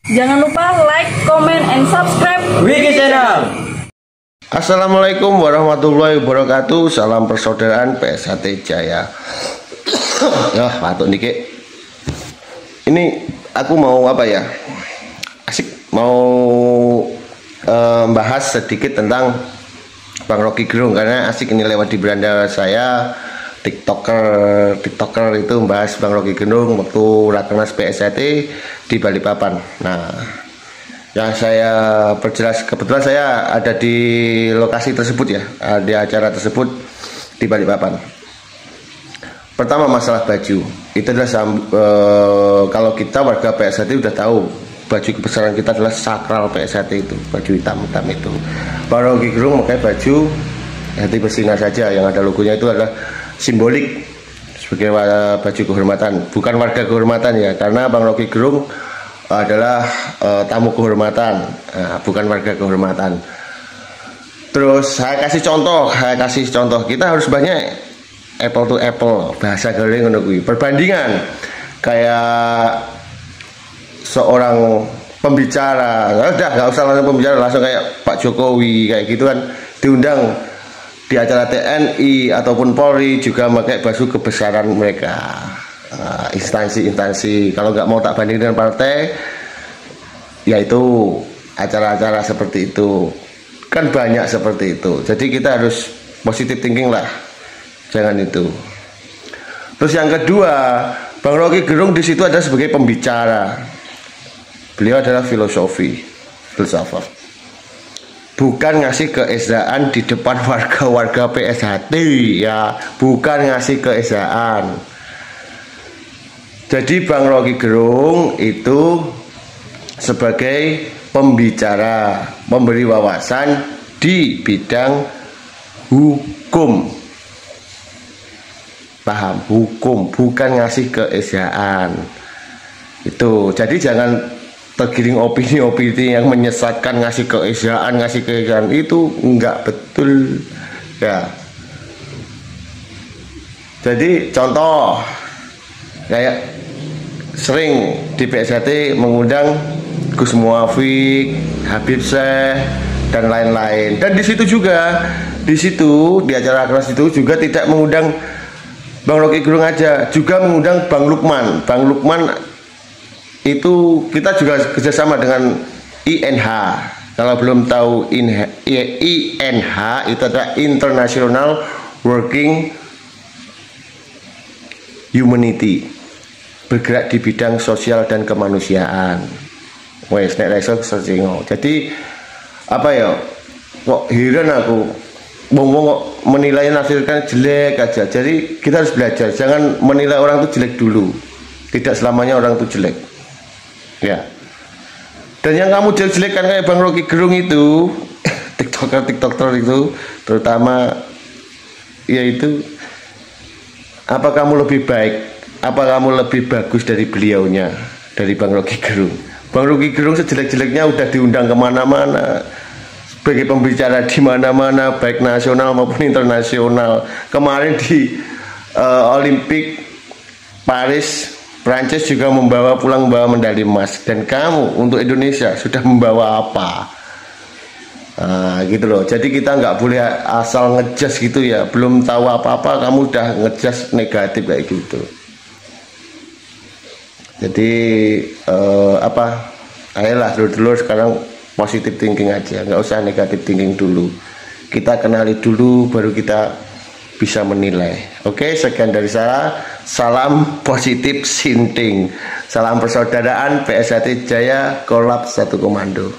Jangan lupa like, comment, and subscribe Wiki Channel. Assalamualaikum warahmatullahi wabarakatuh. Salam persaudaraan PSHT Jaya. Ya, batuk dikit. Ini aku mau apa ya? Asik mau bahas sedikit tentang Bang Rocky Gerung, karena asik ini lewat di beranda saya TikToker itu membahas Bang Rocky Gerung waktu Rakernas PSHT di Balikpapan. Nah, yang saya perjelas, kebetulan saya ada di lokasi tersebut ya, di acara tersebut di Balikpapan. Pertama, masalah baju. Itu adalah kalau kita warga PSHT udah tahu baju kebesaran kita adalah sakral PSHT, itu baju hitam itu. Bang Rocky Gerung pakai baju hati bersinar saja, yang ada logonya itu adalah simbolik sebagai baju kehormatan, bukan warga kehormatan ya, karena Bang Rocky Gerung adalah tamu kehormatan, bukan warga kehormatan. Terus saya kasih contoh, kita harus banyak apple to apple, bahasa garing menurut perbandingan kayak seorang pembicara, udah nggak usah langsung pembicara, langsung kayak Pak Jokowi kayak gitu kan, diundang di acara TNI ataupun Polri juga pakai baju kebesaran mereka. Instansi-instansi, kalau nggak mau tak banding dengan partai, yaitu acara-acara seperti itu kan banyak seperti itu. Jadi kita harus positive thinking lah, jangan itu. Terus yang kedua, Bang Rocky Gerung di situ ada sebagai pembicara. Beliau adalah filsafat, bukan ngasih keesaan di depan warga-warga PSHT ya, bukan ngasih keesaan. Jadi Bang Rocky Gerung itu sebagai pembicara, memberi wawasan di bidang hukum. Paham? Hukum, bukan ngasih keesaan. Itu. Jadi jangan tergiring opini-opini yang menyesatkan, ngasih keesaan itu enggak betul ya. Jadi contoh kayak sering di PSHT mengundang Gus Muafiq, Habib Syekh dan lain-lain. Dan di situ juga, di acara kelas itu juga tidak mengundang Bang Rocky Gerung aja, juga mengundang Bang Lukman. Bang Lukman itu kita juga kerjasama dengan INH. Kalau belum tahu INH itu adalah International Working Humanity, bergerak di bidang sosial dan kemanusiaan. Wes nek iso searching. Jadi apa ya? Kok heran aku. Wong kok menilai nafsirkan jelek aja. Jadi kita harus belajar, jangan menilai orang itu jelek dulu. Tidak selamanya orang itu jelek. Ya. Dan yang kamu jelek-jelekan kayak Bang Rocky Gerung itu, TikToker itu, terutama yaitu apa kamu lebih baik, apa kamu lebih bagus dari beliaunya, dari Bang Rocky Gerung. Bang Rocky Gerung sejelek-jeleknya udah diundang kemana-mana sebagai pembicara di mana-mana, baik nasional maupun internasional. Kemarin di Olimpik Paris Prancis juga membawa medali emas. Dan kamu untuk Indonesia sudah membawa apa? Gitu loh. Jadi kita nggak boleh asal ngejudge gitu ya, belum tahu apa-apa kamu udah ngejudge negatif kayak gitu. Jadi ayolah dulu sekarang positive thinking aja, nggak usah negatif thinking dulu. Kita kenali dulu baru kita bisa menilai. Oke, sekian dari saya. Salam positif thinking. Salam persaudaraan PSHT Jaya, kolab satu komando.